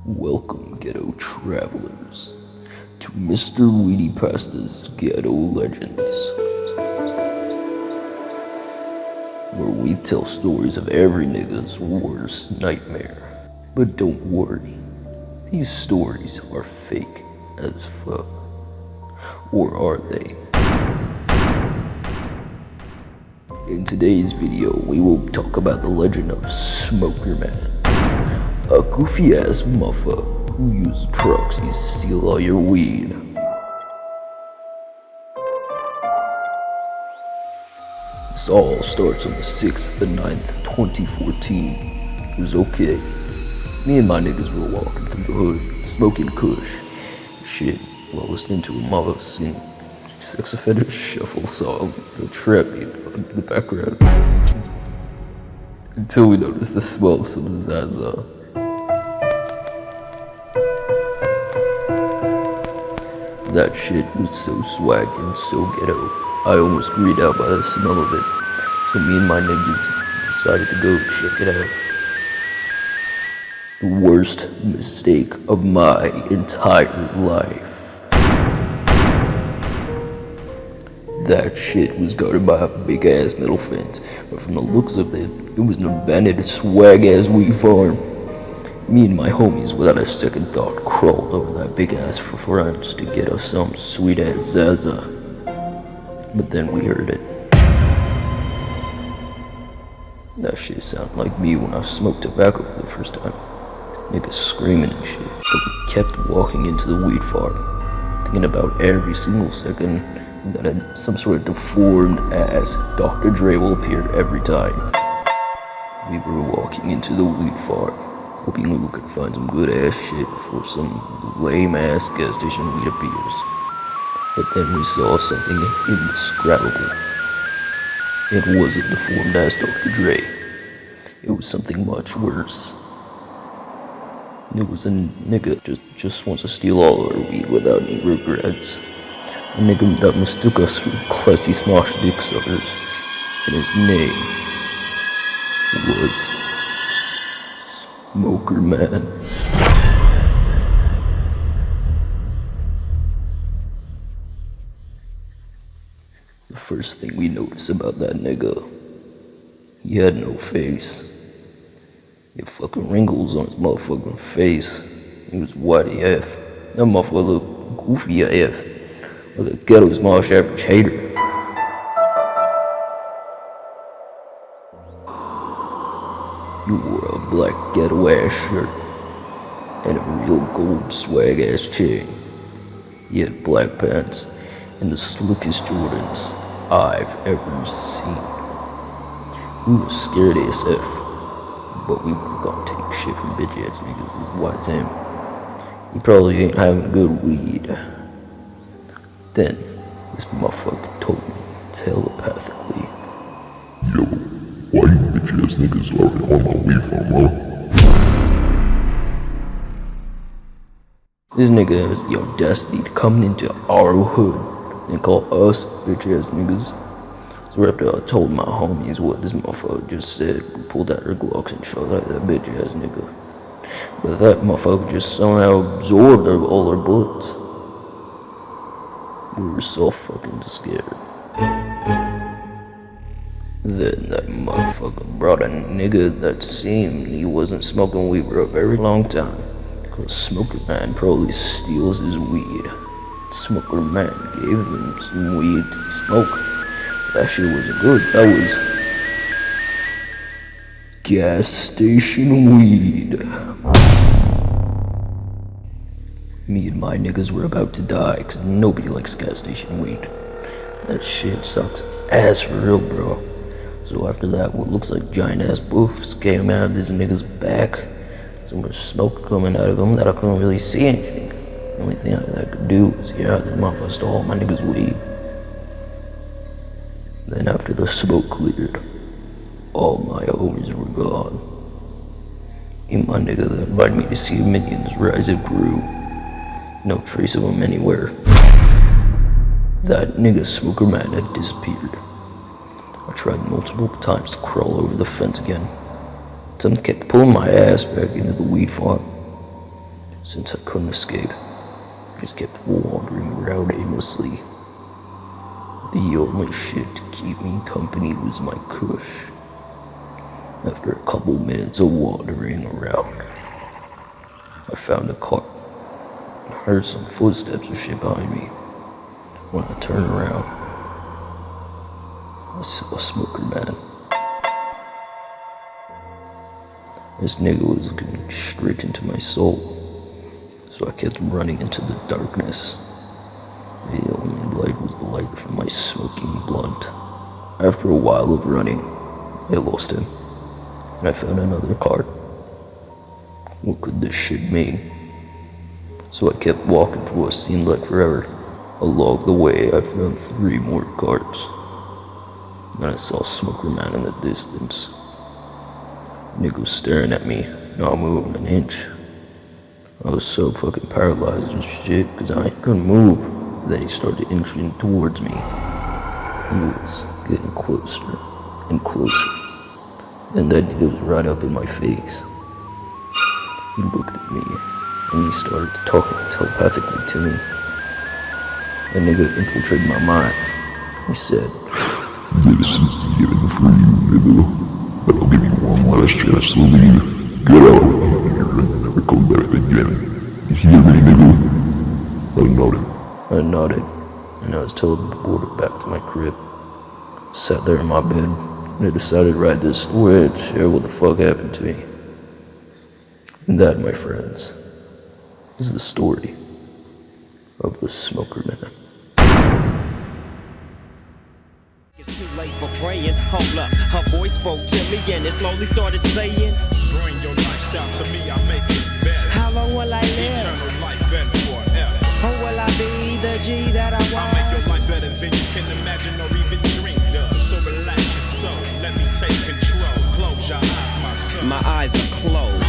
Welcome, ghetto travelers, to Mr. Weedy Pasta's Ghetto Legends, where we tell stories of every nigga's worst nightmare. But don't worry, these stories are fake as fuck. Or are they? In today's video, we will talk about the legend of SMOKERMAN, a goofy-ass muffa who used proxies to steal all your weed. This all starts on the 6th of the 9th, 2014. It was okay. Me and my niggas were walking through the hood, smoking kush. Shit, while listening to a mother sing sex offender shuffle song, the trap beat in the background. Until we noticed the smell of some Zaza. That shit was so swag and so ghetto, I almost greened out by the smell of it. So me and my niggas decided to go check it out. The worst mistake of my entire life. That shit was guarded by a big ass metal fence, but from the looks of it, it was an abandoned swag ass weed farm. Me and my homies, without a second thought, crawled over that big ass fence to get us some sweet ass Zaza. But then we heard it. That shit sounded like me when I smoked tobacco for the first time. Niggas screaming and shit. But we kept walking into the weed farm, thinking about every single second that some sort of deformed ass Dr. Dre will appear every time. We were walking into the weed farm, hoping we could find some good ass shit before some lame ass gas station weed appears. But then we saw something indescribable. It wasn't deformed ass Dr. Dre. It was something much worse. It was a nigga just wants to steal all our weed without any regrets. A nigga that mistook us for classy smosh dick suckers. And his name was SMOKERMAN. The first thing we noticed about that nigga, he had no face. He had fucking wrinkles on his motherfucking face. He was white AF. That motherfucker looked goofy AF. Like a ghetto smosh average hater. He wore a black ghetto ass shirt and a real gold swag ass chain. He had black pants and the slickest Jordans I've ever seen. We was scared ASF, but we were gonna take shit from bitch ass niggas as white as him. He probably ain't having good weed. Then this motherfucker told me telepathically, "Yo, why you bitch ass niggas already on my weed farm, huh?" This nigga has the audacity to come into our hood and call us bitch ass niggas. So after I told my homies what this motherfucker just said, we pulled out our Glocks and shot at that bitch ass nigga. But that motherfucker just somehow absorbed all our bullets. We were so fucking scared. Then that motherfucker brought a nigga that seemed he wasn't smoking weed for a very long time. Cause SMOKERMAN probably steals his weed. SMOKERMAN gave him some weed to smoke. That shit wasn't good. That was gas station weed. Me and my niggas were about to die, cause nobody likes gas station weed. That shit sucks ass for real, bro. So after that, what looks like giant ass boofs came out of this nigga's back. So much smoke coming out of him that I couldn't really see anything. The only thing I could do was hear out this motherfucker stole all my niggas' weed. Then after the smoke cleared, all my homies were gone. And my nigga that invited me to see minions rise and grew. No trace of him anywhere. That nigga SMOKERMAN had disappeared. I tried multiple times to crawl over the fence again. Something kept pulling my ass back into the weed farm. Since I couldn't escape, I just kept wandering around aimlessly. The only shit to keep me company was my kush. After a couple minutes of wandering around, I found a car. I heard some footsteps and shit behind me. When I turned around, I saw SMOKERMAN. This nigga was looking straight into my soul, so I kept running into the darkness. The only light was the light from my smoking blunt. After a while of running, I lost him, and I found another car. What could this shit mean? So I kept walking through what seemed like forever. Along the way, I found 3 more cars. Then I saw SMOKERMAN in the distance. Nigga was staring at me, not moving an inch. I was so fucking paralyzed and shit, cause I couldn't move. Then he started inching towards me. He was getting closer and closer. And then he was right up in my face. He looked at me, and he started talking telepathically to me. The nigga infiltrated my mind. He said, "This is given for you, nigga. But I'll give you one last chance to leave. Get out of here and never come back again. You hear me, nigga?" I nodded. I nodded, and I was teleported back to my crib. Sat there in my bed, and I decided to write this story and share what the fuck happened to me. And that, my friends, is the story of the SMOKERMAN. It's too late for praying. Hold up, her voice spoke to me and it slowly started saying, "Bring your lifestyle to me, I make it better. how long will I live? Eternal life better forever. Or will I be the G that I I'll make your was? life better than you can imagine or even dream of. So relax your soul, let me take control. Close your eyes, my son. My eyes are closed.